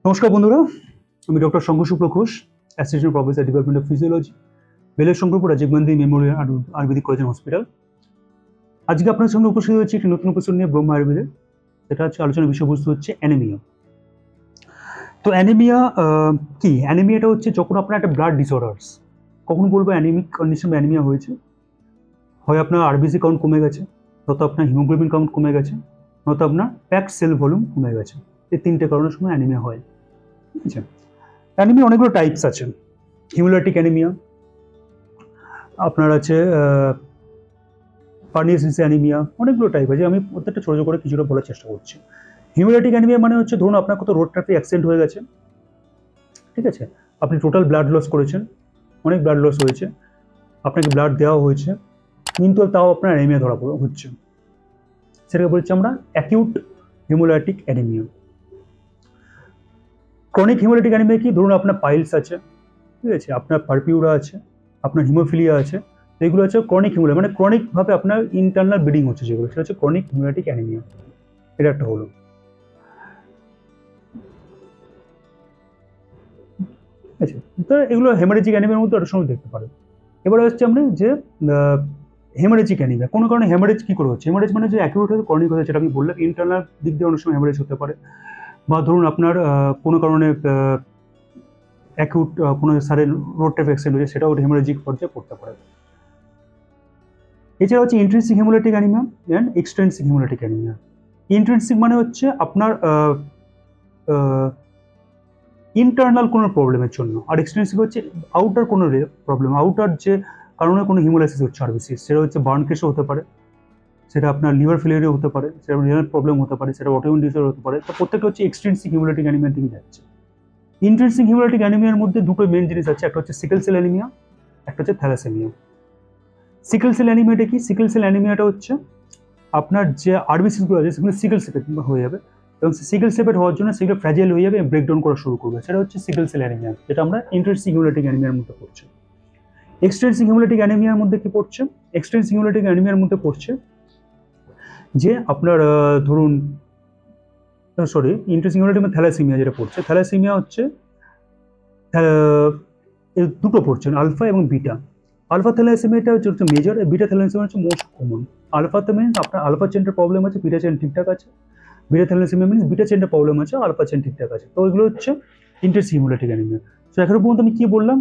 নমস্কার বন্ধুরা, আমি doctor Shankar Shukla Ghosh, assistant professor department of physiology, বেলের Shankarpur Rajiv Gandhi memorial Ayurvedic college hospital. আজকে আপনার সামনে উপস্থিত হয়েছে একটি নতুন এপিসোড নিয়ে ব্রহ্ম আয়ুর্বেদের। এটা হচ্ছে আলোচনার বিষয়বস্তু হচ্ছে অ্যানিমিয়া। তো অ্যানিমিয়া কি? অ্যানিমিয়াটা হচ্ছে যখন আপনার একটা ব্লাড ডিসঅর্ডার্স, কখন বলবো অ্যানিমিক কন্ডিশন অ্যানিমিয়া হয়েছে, হয় আপনার আরবিসি কাউন্ট কমে গেছে, নয়তো আপনার হিমোগ্লোবিন কাউন্ট কমে গেছে, নয়তো আপনার প্যাকড সেল ভলিউম কমে গেছে। এই তিনটে কারণের সময় অ্যানিমিয়া হয়। ঠিক আছে, অ্যানিমিয়া অনেকগুলো টাইপস আছে। হিমোলাইটিক অ্যানিমিয়া, আপনার আছে পার্নিয়াসিস অ্যানিমিয়া, অনেকগুলো টাইপ আছে। আমি প্রত্যেকটা ছোটো করে কিছুটা বলার চেষ্টা করছি। হিমোলাইটিক অ্যানিমিয়া মানে হচ্ছে ধরুন আপনার কত রোড ট্রাফিক অ্যাক্সিডেন্ট হয়ে গেছে, ঠিক আছে, আপনি টোটাল ব্লাড লস করেছেন, অনেক ব্লাড লস হয়েছে, আপনাকে ব্লাড দেওয়া হয়েছে, কিন্তু তাও আপনার অ্যানিমিয়া ধরা হচ্ছে, সেটাকে বলছি আমরা acute haemolytic anaemia. Chronic haemolytic anaemia কি? ধরুন আপনার পাইলস আছে, ঠিক আছে, আপনার পারপিউরা আছে, আপনার হিমোফিলিয়া আছে, এগুলো হচ্ছে ক্রনিক হিমোলাইটিক, মানে ক্রনিকভাবে আপনার ইন্টারনাল ব্লিডিং হচ্ছে, যেগুলো সেটা হচ্ছে ক্রনিক হিমোলাইটিক অ্যানিমিয়া। এটা একটা হলো। আচ্ছা, তো এগুলো হেমারেজিক অ্যানিমিয়ার মধ্যে একটা সময় দেখতে পারে। এবারে হচ্ছে আমরা যে হেমারেজিক অ্যানিমিয়া, কোনো কারণে হেমারেজ কি করে হচ্ছে? হেমারেজ মানে যে অ্যাকিউট হয়ে ক্রনিক হয়ে, যেটা আমি বললাম ইন্টারনাল দিক দিয়ে অনেক সময় হেমারেজ হতে পারে, বা ধরুন আপনার কোনো কারণে অ্যাকিউট কোনো সাডেন রোড ট্রাফিক অ্যাক্সিডেন্ট হয়েছে, সেটাও হেমারেজিক পর্যায়ে পড়তে পারে। এছাড়া হচ্ছে intrinsic haemolytic anaemia and extrinsic haemolytic anaemia. Intrinsic মানে হচ্ছে আপনার ইন্টারনাল কোনো প্রবলেমের জন্য, আর এক্সট্রিনসিক হচ্ছে আউটার কোনো প্রবলেম, আউটার যে কারণে কোনো হিমোলাইসিস হচ্ছে আরবিসি, সেটা হচ্ছে বার্ন কেসও হতে পারে, সেটা আপনার লিভার ফেলিয়ারও হতে পারে, সেটা রিনাল প্রবলেম হতে পারে, সেটা অটোইমিউন ডিসঅর্ডার হতে পারে। তো প্রত্যেকটা হচ্ছে এক্সট্রিনসিক হিমোলাইটিক অ্যানিমিয়ার দিকে যাচ্ছে। ইন্ট্রিনসিক হিমোলাইটিক অ্যানিমিয়ার মধ্যে দুটো মেন জিনিস আছে, একটা হচ্ছে সিকেল সেল অ্যানিমিয়া, একটা হচ্ছে থ্যালাসেমিয়া। সিকেল সেল অ্যানিমিয়াটা কি? সিকেল সেল অ্যানিমিয়াটা হচ্ছে আপনার যে আরবিসিসগুলো আছে সেগুলো সিকেল সেপেট হয়ে যাবে, এবং সিকেল সেপেট হওয়ার জন্য সেগুলো ফ্র্যাজাইল হয়ে যাবে এবং ব্রেকডাউন করা শুরু করবে, সেটা হচ্ছে সিকেল সেল অ্যানিমিয়া, যেটা আমরা ইন্ট্রিনসিক হিমোলাইটিক অ্যানিমিয়ার মধ্যে পড়ছে। এক্সট্রিনসিক হিমোলাইটিক অ্যানিমিয়ার মধ্যে কি পড়ছে? এক্সট্রিনসিক হিমোলাইটিক অ্যানিমিয়ার মধ্যে পড়ছে যে আপনার ধরুন ইন্ট্রিনসিক হিমোলাইটিক থ্যালাসেমিয়া যেটা পড়ছে, থ্যালাসেমিয়া হচ্ছে দুটো পড়ছে, আলফা এবং বিটা। আলফা থ্যালাসেমিয়াটা হচ্ছে মেজর, বিটা থ্যালাসেমিয়া হচ্ছে মোস্ট কমন। আলফাতে মিনস আপনার আলফা চেনটার প্রবলেম আছে, বিটা চেন ঠিকঠাক আছে। বিটা থ্যালাসেমিয়া মিনস বিটা চেনটার প্রবলেম আছে, আলফা চেন ঠিকঠাক আছে। তো এগুলো হচ্ছে ইন্ট্রিনসিক হিমোলাইটিক অ্যানিমিয়া। তো এখনো পর্যন্ত আমি কি বললাম?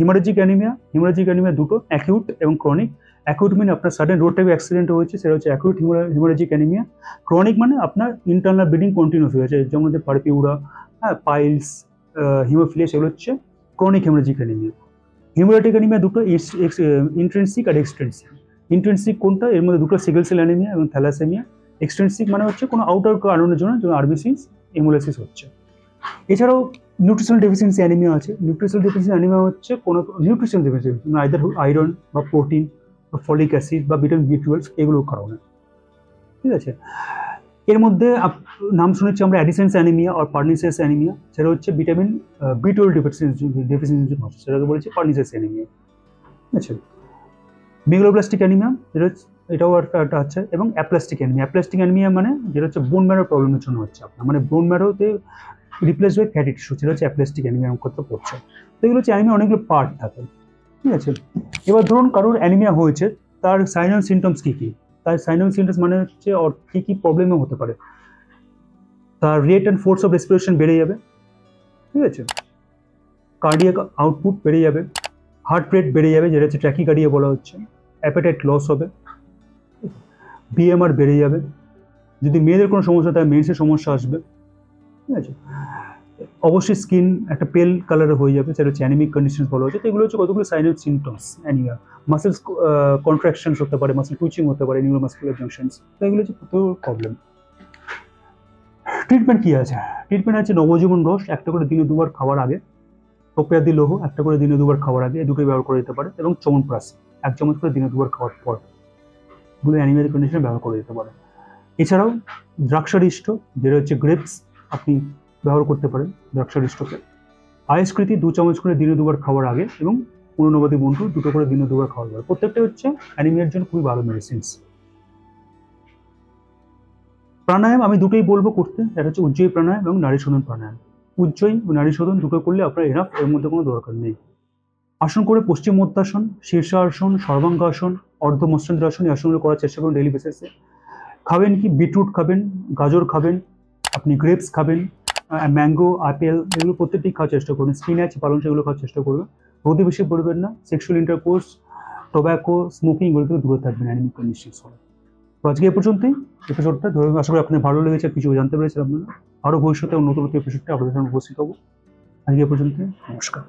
হিমোরেজিক অ্যানিমিয়া, হিমোরেজিক অ্যানিমিয়া দুটো, অ্যাকিউট এবং ক্রনিক। অ্যাকিউট মানে আপনার সাডেন রোড ট্রাফিক অ্যাক্সিডেন্ট হয়েছে, সেটা হচ্ছে অ্যাকিউট হিমোরেজিক অ্যানিমিয়া। ক্রনিক মানে আপনার ইন্টারনাল ব্লিডিং কন্টিনিউস হয়ে আছে, যেমন হচ্ছে পারপিউরা, হ্যাঁ, পাইলস, হিমোফিলিয়া, সেগুলো হচ্ছে chronic haemorrhagic anaemia. Haemolytic anaemia দুটো, ইন্ট্রিনসিক আর এক্সট্রিনসিক। ইন্ট্রিনসিক কোনটা? এর মধ্যে দুটো সিকেল সেল অ্যানিমিয়া এবং থ্যালাসেমিয়া। এক্সট্রিনসিক মানে হচ্ছে কোনো আউটার কারণের জন্য, যেমন আরবিসিস, হেমোলাইসিস হচ্ছে। এছাড়াও নিউট্রিশনাল ডেফিসিয়েন্সি অ্যানিমিয়া আছে। নিউট্রিশনাল ডেফিসিয়েন্সি অ্যানিমিয়া হচ্ছে কোনো নিউট্রিশনাল ডেফিসিয়েন্সি, আইদার আয়রন বা প্রোটিন বা ফলিক অ্যাসিড বা ভিটামিন বি12 এগুলোর কারণে, ঠিক আছে। এর মধ্যে নাম শুনেছি আমরা অ্যাডিসেন্স অ্যানিমিয়া আর পার্নিসিয়াস অ্যানিমিয়া, সেটা হচ্ছে ভিটামিন বি12 ডেফিসিয়েন্সি হচ্ছে, সেটাকে বলেছি পার্নিসিয়াস অ্যানিমিয়া, ঠিক আছে। মেগালোব্লাস্টিক অ্যানিমিয়া, এটাও একটা আছে, এবং অ্যাপ্লাস্টিক অ্যানিমিয়া। অ্যাপ্লাস্টিক অ্যানিমিয়া মানে যেটা হচ্ছে বোন ম্যারো প্রবলেমের জন্য হচ্ছে আপনার, মানে বোন ম্যারোতে রিপ্লেস হয়ে ফ্যাটি টিস্যু, সেটা হচ্ছে অ্যাপ্লাস্টিক অ্যানিমিয়া করতে পড়ছে। তো এগুলো হচ্ছে অ্যানিমিয়া অনেকগুলো পার্ট থাকে, ঠিক আছে। এবার ধরুন কারোর অ্যানিমিয়া হয়েছে, তার সাইন অ্যান্ড সিমটমস কী কী? তার সাইন অ্যান্ড সিমটমস মানে হচ্ছে ওর কী কী প্রবলেমও হতে পারে। তার rate and force of respiration বেড়ে যাবে, ঠিক আছে, কার্ডিয়াক আউটপুট বেড়ে যাবে, হার্ট রেট বেড়ে যাবে, যেটা হচ্ছে ট্র্যাকিকার্ডিয়া বলা হচ্ছে, অ্যাপেটাইট লস হবে, বিএমআর বেড়ে যাবে, যদি মেয়েদের কোনো সমস্যা তাহলে মেন্সের সমস্যা আসবে, ঠিক আছে। অবশ্যই স্কিন একটা পেল কালারে হয়ে যাবে, সেটা হচ্ছে অ্যানিমিক কন্ডিশন বলা হচ্ছে। তো এগুলো হচ্ছে কতগুলো sign and symptoms anaemia. Muscles contractions হতে পারে, মাসেল টুইচিং হতে পারে, নিউরোমাসকুলার জাংশনস। তো এগুলো হচ্ছে কত প্রবলেম। ট্রিটমেন্ট কি আছে? ট্রিটমেন্ট আছে নবজীবন রস, একটা করে দিনে দুবার খাওয়ার আগে, টোপিয়াদি লৌহ একটা করে দিনে দুবার খাওয়ার আগে, এই দুটোই ব্যবহার করে দিতে পারে, এবং চমনপ্রাশ 1 চামচ করে দিনে দুবার খাওয়ার পর, এগুলো অ্যানিমিয়ার কন্ডিশনে ব্যবহার করে দিতে পারে। এছাড়াও দ্রাক্ষারিষ্ট, যেটা হচ্ছে গ্রেপস, আপনি ব্যবহার করতে পারেন দ্রাক্ষারিষ্টকে। আইসকৃতি 2 চামচ করে দিনে দুবার খাওয়ার আগে, এবং পূর্ণবাদী বন্ধু 2টো করে দিনে দুবার খাওয়ার পর। প্রত্যেকটা হচ্ছে অ্যানিমিয়ার জন্য খুবই ভালো মেডিসিনস। প্রাণায়াম আমি দুটোই বলবো করতে, একটা হচ্ছে উজ্জয়ী প্রাণায়াম এবং নারী শোধন প্রাণায়াম। উজ্জয়ী ও নারী শোধন দুটো করলে আপনার এনাফ, এর মধ্যে কোনো দরকার নেই। আসন করে পশ্চিম মধ্যাসন, শীর্ষাসন, সর্বাঙ্গাসন, অর্ধ মৎস্যেন্দ্রাসন, এই আসনগুলো করার চেষ্টা করুন ডেইলি বেসিসে। খাবেন কি? বিটরুট খাবেন, গাজর খাবেন, আপনি গ্রেপস খাবেন, ম্যাঙ্গো, আপেল, এগুলো প্রত্যেকটি খাওয়ার চেষ্টা করুন। স্পিনাচ, পালং সেগুলো খাওয়ার চেষ্টা করবেন। রোদে বেশি পড়বেন না। সেক্সুয়াল ইন্টারকোর্স, টোব্যাকো, স্মোকিং, এগুলো থেকে দূরে থাকবেন অ্যানিমিক কন্ডিশনস হলে। তো আজকে এ পর্যন্তই এপিসোডটা। ধরে আশা করি আপনাদের ভালো লেগেছে, কিছু জানতে পেরেছেন আপনারা। আরও ভবিষ্যতে নতুন নতুন এপিসোডটা আপনাদের সামনে উপস্থিত হবো। আজকে এ পর্যন্তই, নমস্কার।